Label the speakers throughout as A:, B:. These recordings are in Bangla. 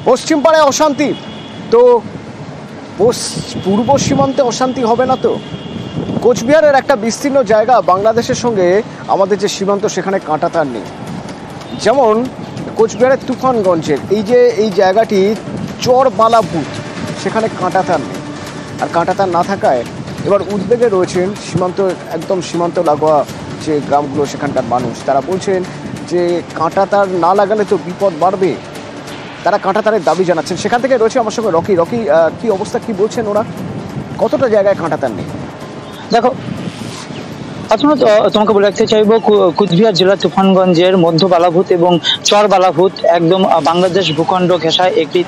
A: পশ্চিম পাড়ায় অশান্তি, তো পূর্ব সীমান্তে অশান্তি হবে না তো? কোচবিহারের একটা বিস্তীর্ণ জায়গা, বাংলাদেশের সঙ্গে আমাদের যে সীমান্ত সেখানে কাঁটাতার নেই। যেমন কোচবিহারের তুফানগঞ্জের এই জায়গাটি চরবালাভূত, সেখানে কাঁটাতার নেই। আর কাঁটাতার না থাকায় এবার উদ্বেগে রয়েছেন একদম সীমান্ত লাগোয়া যে গ্রামগুলো, সেখানকার মানুষ। তারা বলছেন যে কাঁটাতার না লাগালে তো বিপদ বাড়বে। তারা কাঁটাতারের দাবি জানাচ্ছেন। সেখান থেকে রয়েছে আমার সঙ্গে রকি। কি অবস্থা, কি বলছেন ওরা? কতটা জায়গায় কাঁটাতার নেই?
B: দেখো, প্রথমত তোমাকে বলে রাখতে চাইবো, কুচবিহার জেলার তুফানগঞ্জের মধ্য বালাভূত এবং চর বালাভূত একদম বাংলাদেশ ভূখণ্ড ঘেঁষায় একটি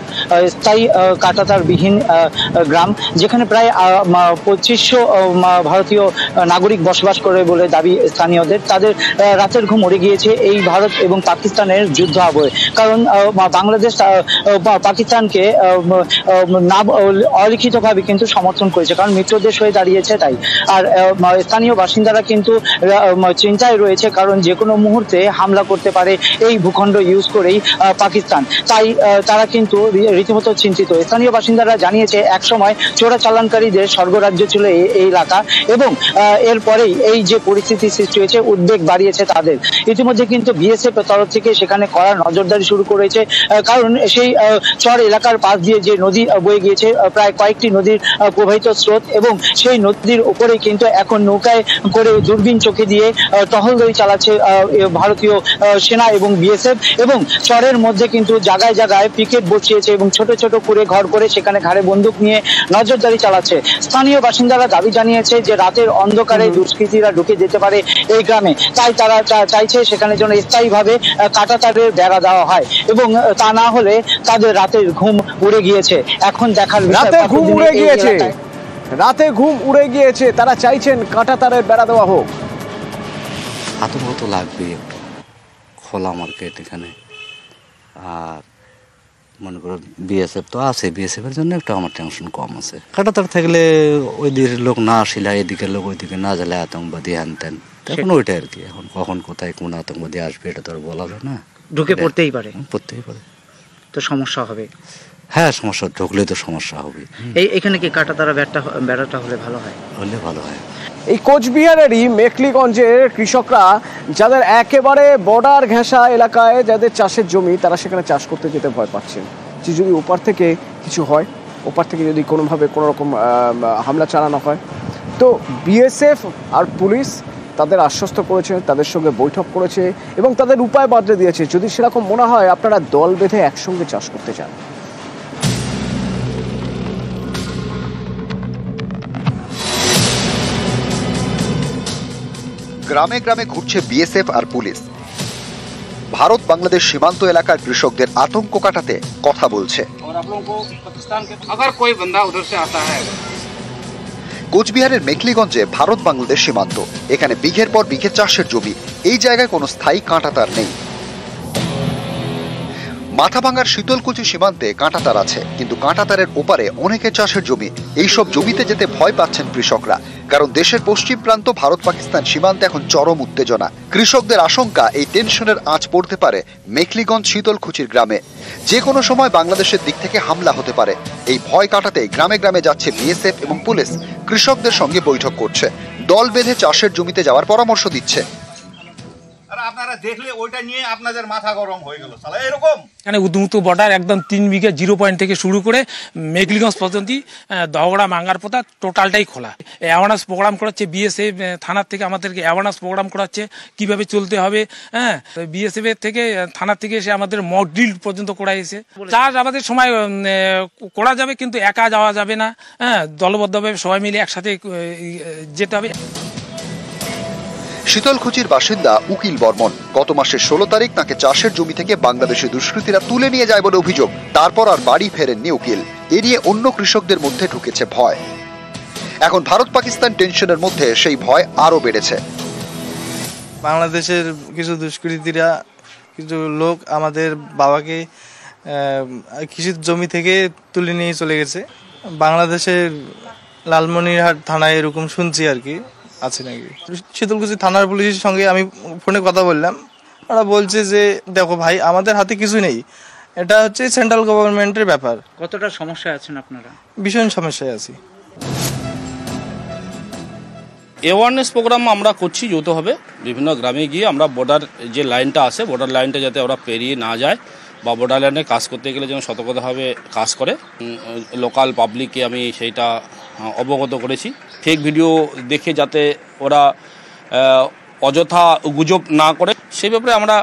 B: স্থায়ী কাঁটাতারবিহীন গ্রাম, যেখানে প্রায় 2500 ভারতীয় নাগরিক বসবাস করে বলে দাবি স্থানীয়দের। তাদের রাতের ঘুম উড়ে গিয়েছে এই ভারত এবং পাকিস্তানের যুদ্ধ আবহে। কারণ বাংলাদেশ পাকিস্তানকে অলিখিতভাবে কিন্তু সমর্থন করেছে, কারণ মিত্র দেশ হয়ে দাঁড়িয়েছে তাই। আর স্থানীয় বাসিন্দারা কিন্তু চিন্তায় রয়েছে, কারণ যে কোনো মুহূর্তে হামলা করতে পারে এই ভূখণ্ড ইউজ করেই পাকিস্তান। তাই তারা কিন্তু রীতিমতো চিন্তিত। স্থানীয় বাসিন্দারা জানিয়েছে একসময় চোরাচালানকারীদের স্বর্গরাজ্য ছিল এই এলাকা, এবং এরপরেই এই যে পরিস্থিতি সৃষ্টি হয়েছে উদ্বেগ বাড়িয়েছে তাদের। ইতিমধ্যে কিন্তু বিএসএফ তরফ থেকে সেখানে কড়া নজরদারি শুরু করেছে, কারণ সেই চর এলাকার পাশ দিয়ে যে নদী বয়ে গিয়েছে, প্রায় কয়েকটি নদীর প্রবাহিত স্রোত, এবং সেই নদীর উপরেই কিন্তু এখন নৌকায় করে দূরবীন চোখে দিয়ে টহলদারি চালাচ্ছে ভারতীয় সেনা এবং বিএসএফ। এবং চরের মধ্যে কিন্তু জায়গায় জায়গায় পিকেট বসিয়েছে এবং ছোট ছোট করে ঘর করে সেখানে ঘাড়ে বন্দুক নিয়ে নজরদারি চালাচ্ছে। স্থানীয় বাসিন্দারা দাবি জানিয়েছে যে রাতের অন্ধকারে দুষ্কৃতীরা ঢুকে যেতে পারে এই গ্রামে, তাই তারা চাইছে সেখানে যেন স্থায়ীভাবে কাঁটাতারের বেড়া দেওয়া হয়, এবং তা না হলে তাদের রাতের ঘুম উড়ে গিয়েছে। এখন দেখার বিষয়,
A: রাতে ঘুম উড়ে গিয়েছে, তারা চাইছেন কাঁটাতারের বেড়া দেওয়া হোক।
C: আতঙ্ক তো লাগবেই, একটু খোলা মার্কেট এখানে, আর মনে করো বিএসএফ তো আছে, বিএসএফ এর জন্য একটু আমার টেনশন কম আছে। কাঁটাতার থাকলে ওই দিকের লোক না আসিলে এদিকের লোক ওই দিকে না গেলে আতঙ্কবাদী হ্যানতেন, এখন ওইটা আর কি। এখন কখন কোথায় কোন আতঙ্কবাদী আসবে এটা তো আর বলা যায় না,
B: ঢুকে পড়তেই পারে,
C: তো
B: সমস্যা হবে।
C: হ্যাঁ, সমস্যা ঢুকলে তো সমস্যা হবে।
B: এখানে কি কাঁটাতারা বেড়াটা হলে ভালো হয়?
A: এই কোচবিহারেরই মেখলিগঞ্জের কৃষকরা, যাদের একেবারে বর্ডার ঘেঁষা এলাকায় যাদের চাষের জমি, তারা সেখানে চাষ করতে যেতে ভয় পাচ্ছেন যে যদি ওপার থেকে কিছু হয়, ওপার থেকে যদি কোনোভাবে কোনো রকম হামলা চালানো হয়। তো বিএসএফ আর পুলিশ তাদের আশ্বস্ত করেছে, তাদের সঙ্গে বৈঠক করেছে এবং তাদের উপায় বাতলে দিয়েছে, যদি সেরকম মনে হয় আপনারা দল বেঁধে একসঙ্গে চাষ করতে চান।
D: গ্রামে গ্রামে ঘুরছে বিএসএফ আর পুলিশ। ভারত বাংলাদেশ সীমান্ত এলাকার কৃষকদের আতঙ্ক কাটাতে কথা বলছে। কোচবিহারের মেখলিগঞ্জে ভারত বাংলাদেশ সীমান্ত, এখানে বিঘের পর বিঘে চাষের জমি। এই জায়গায় কোনো স্থায়ী কাঁটাতার নেই। মাথাভাঙ্গার শীতলকুচি সীমান্তে কাঁটাতার আছে, কিন্তু কাঁটাতারের ওপারে অনেকের চাষের জমি। এইসব জমিতে যেতে ভয় পাচ্ছেন কৃষকরা, কারণ দেশের পশ্চিম প্রান্ত ভারত পাকিস্তান সীমান্তে এখন চরম উত্তেজনা। কৃষকদের আশঙ্কা এই টেনশনের আঁচ পড়তে পারে মেখলিগঞ্জ শীতলকুচির গ্রামে। যে কোনো সময় বাংলাদেশের দিক থেকে হামলা হতে পারে। এই ভয় কাটাতে গ্রামে গ্রামে যাচ্ছে বিএসএফ এবং পুলিশ, কৃষকদের সঙ্গে বৈঠক করছে, দল বেঁধে চাষের জমিতে যাওয়ার পরামর্শ দিচ্ছে।
E: আপনারা দেখলে ওইটা নিয়ে আপনাদের মাথা গরম হয়ে গেল, সালা এরকম।
F: এখানে উদ্মুক্ত বর্ডার একদম 3 বিঘা 0 পয়েন্ট থেকে শুরু করে মেঘলিগঞ্জ পর্যন্ত দহগড়া মাঙ্গারপোতা টোটালটাই খোলা। অ্যাওয়ারনেস প্রোগ্রাম করাচ্ছে বিএসএফ থানার থেকে, আমাদেরকে অ্যাওয়ারনেস প্রোগ্রাম করাচ্ছে কিভাবে চলতে হবে। হ্যাঁ, বিএসএফ এর থেকে থানার থেকে এসে আমাদের মক ড্রিল পর্যন্ত করাইছে। চাষ আমাদের সময় করা যাবে, কিন্তু একা যাওয়া যাবে না। হ্যাঁ, দলবদ্ধভাবে সবাই মিলে একসাথে যেতে হবে।
D: শীতলকুচির বাসিন্দা উকিল বর্মন, গত মাসের 16 তারিখ তাকে চাষের জমি থেকে বাংলাদেশি দুষ্কৃতীরা তুলে নিয়ে যায় বলে অভিযোগ। তারপর আর বাড়ি ফেরেননি উকিল। এ নিয়ে অন্য কৃষকদের মধ্যে ঢুকেছে ভয়। এখন ভারত পাকিস্তান টেনশনের মধ্যে সেই ভয় আরো বেড়েছে।
G: বাংলাদেশের কিছু দুষ্কৃতীরা, কিছু লোক আমাদের বাবাকে কৃষির জমি থেকে তুলে নিয়ে চলে গেছে। বাংলাদেশের লালমনিরহাট থানায় এরকম শুনছি আর কি আছে নাকি। শীতলকুচি থানার পুলিশের সঙ্গে আমি ফোনে কথা বললাম, ওরা বলছে যে দেখো ভাই, আমাদের হাতে কিছু নেই, এটা হচ্ছে সেন্ট্রাল গভর্নমেন্টের ব্যাপার।
B: কতটা সমস্যায় আছেন আপনারা?
G: ভীষণ সমস্যায় আছি।
H: অ্যাওয়ারনেস প্রোগ্রাম আমরা করছি যৌথভাবে, বিভিন্ন গ্রামে গিয়ে আমরা বর্ডার যে লাইনটা আছে, বর্ডার লাইনটা যাতে ওরা পেরিয়ে না যায় বা বর্ডার লাইনে কাজ করতে গেলে যেন সতর্কতাভাবে কাজ করে, লোকাল পাবলিককে আমি সেইটা অবগত করেছি। ফেক ভিডিও দেখে যাতে ওরা অযথা গুজব না করে সেই ব্যাপারে আমরা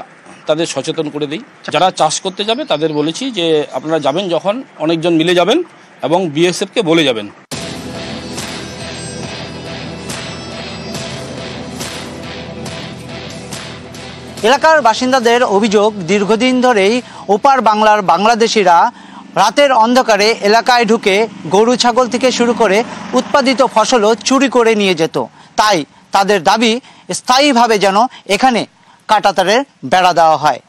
H: তাদের সচেতন করে দিই। যারা চাষ করতে যাবে তাদের বলেছি যে আপনারা যাবেন যখন অনেকজন মিলে যাবেন এবং বিএসএফকে বলে যাবেন।
B: এলাকার বাসিন্দাদের অভিযোগ, দীর্ঘদিন ধরেই ওপার বাংলার বাংলাদেশিরা রাতের অন্ধকারে এলাকায় ঢুকে গরু ছাগল থেকে শুরু করে উৎপাদিত ফসলও চুরি করে নিয়ে যেত। তাই তাদের দাবি স্থায়ীভাবে যেন এখানে কাঁটাতারের বেড়া দেওয়া হয়।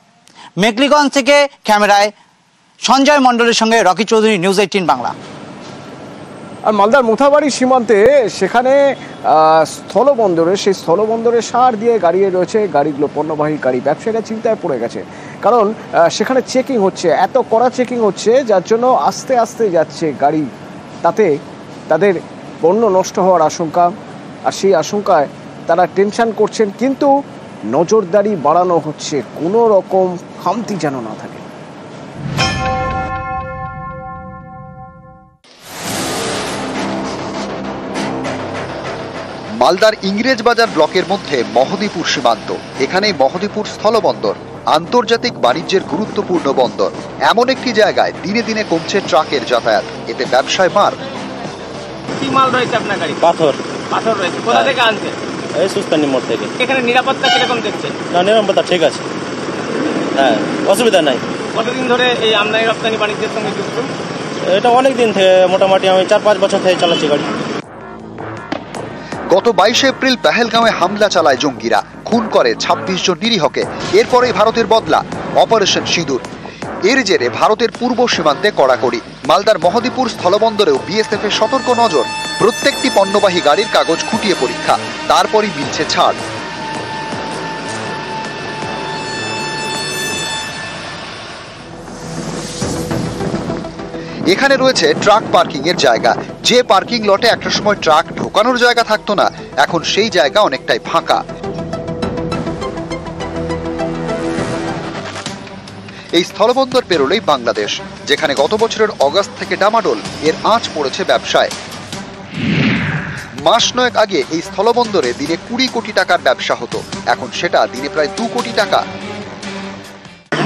B: মেঘলিগঞ্জ থেকে ক্যামেরায় সঞ্জয় মণ্ডলের সঙ্গে রকি চৌধুরী, নিউজ 18 বাংলা।
A: আর মালদার মোথাবাড়ি সীমান্তে সেখানে স্থলবন্দরে, সেই স্থলবন্দরে সার দিয়ে গাড়িয়ে রয়েছে গাড়িগুলো, পণ্যবাহী গাড়ি। ব্যবসায়ীরা চিন্তায় পড়ে গেছে, কারণ সেখানে চেকিং হচ্ছে, এত কড়া চেকিং হচ্ছে যার জন্য আস্তে আস্তে যাচ্ছে গাড়ি, তাতে তাদের পণ্য নষ্ট হওয়ার আশঙ্কা। আর সেই আশঙ্কায় তারা টেনশন করছেন, কিন্তু নজরদারি বাড়ানো হচ্ছে, কোনো রকম খামতি যেন না থাকে।
D: মালদার ইংরেজবাজার ব্লকের মধ্যে মহদীপুর সীমান্ত। এখানেই মহদীপুর স্থলবন্দর, আন্তর্জাতিক বাণিজ্যের গুরুত্বপূর্ণ বন্দর। এমন একটি জায়গায় দিনে দিনে কমছে ট্রাকের যাতায়াত, এতে ব্যবসায় মার।
I: কি মাল রয়েছে আপনার গাড়ি?
J: পাথর
I: রয়েছে। কোথা থেকে আনছেন?
J: এই সুস্তানি মোড় থেকে।
I: এখানে নিরাপত্তা কিরকম দেখছেন?
J: না, নিরাপত্তা ঠিক আছে, হ্যাঁ, অসুবিধা নাই।
I: কতদিন ধরে এই আমদানি রপ্তানি বাণিজ্যের সঙ্গে যুক্ত?
J: এটা অনেক দিন থেকে, মোটামুটি আমি 4-5 বছর থেকে চালাচ্ছি গাড়ি।
D: গত 22 এপ্রিল পেহেলগাঁওয়ে হামলা চালায় জঙ্গিরা, খুন করে 26 জন নিরীহকে। এরপরেই ভারতের বদলা, অপারেশন সিঁদুর। এর জেরে ভারতের পূর্ব সীমান্তে কড়াকড়ি। মালদার মহদীপুর স্থলবন্দরেও বিএসএফ এর সতর্ক নজর। প্রত্যেকটি পণ্যবাহী গাড়ির কাগজ খুঁটিয়ে পরীক্ষা, তারপরই মিলছে ছাড়। এখানে রয়েছে ট্রাক পার্কিং এর জায়গা। যে পার্কিং লটে একটা সময় ট্রাক ঢোকানোর জায়গা থাকতো না, এখন সেই জায়গা অনেকটাই ফাঁকা। এই স্থলবন্দর পেরোলেই বাংলাদেশ, যেখানে গত বছরের অগাস্ট থেকে ডামাডোল, এর আঁচ পড়েছে ব্যবসায়। মাস 9 আগে এই স্থলবন্দরে দিনে 20 কোটি টাকার ব্যবসা হতো, এখন সেটা দিনে প্রায় 2 কোটি টাকা।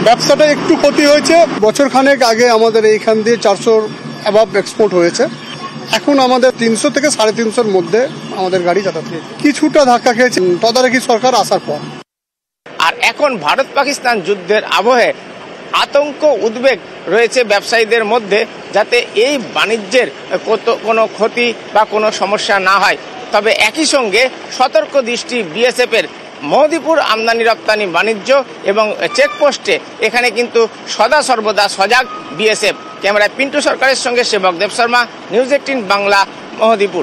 K: ব্যবসাটা একটু ক্ষতি হয়েছে। বছর খানেক আগে আমাদের এইখান দিয়ে 400 অ্যাবাভ এক্সপোর্ট হয়েছে, এখন আমাদের 300 থেকে 350-এর মধ্যে আমাদের গাড়ি যাতায়াত হয়েছে। কিছুটা ধাক্কা খেয়েছে তদারকি সরকার আসার পর।
I: আর এখন ভারত পাকিস্তান যুদ্ধের আবহে আতঙ্ক, উদ্বেগ রয়েছে ব্যবসায়ীদের মধ্যে, যাতে এই বাণিজ্যের কোনো ক্ষতি বা কোনো সমস্যা না হয়। তবে একই সঙ্গে সতর্ক দৃষ্টি বিএসএফ এর মহদীপুর আমদানি রপ্তানি বাণিজ্য এবং চেকপোস্টে। এখানে কিন্তু সদা সর্বদা সজাগ বিএসএফ। ক্যামেরায় পিন্টু সরকারের সঙ্গে সেবক দেব শর্মা, নিউজ 18 বাংলা, মহদীপুর।